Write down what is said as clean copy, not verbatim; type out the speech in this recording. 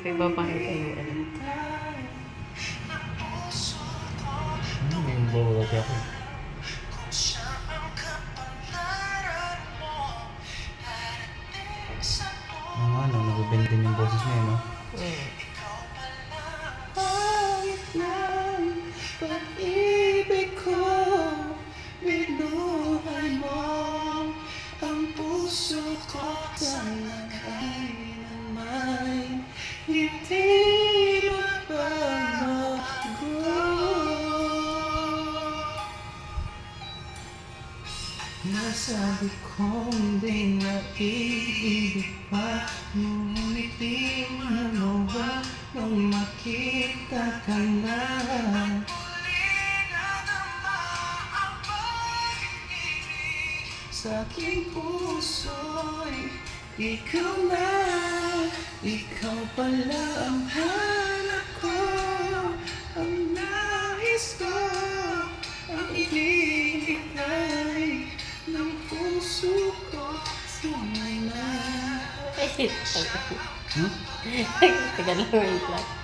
May papakita yung ano. May bawa ako. Ano, nag-bend din yung boses niya, no? Kahit lang pag-ibig ko, binuhay mo ang puso ko. Sana ay naman hindi mabago. Nasabi kong di na iibig pa, ngunit di manawa nung makita ka na. Sa aking puso'y ikaw na, ikaw pala ang hanap ko, ang nais ko, ang ibigay ng puso ko sa'yo na. Ay, tagal lang, wait lang.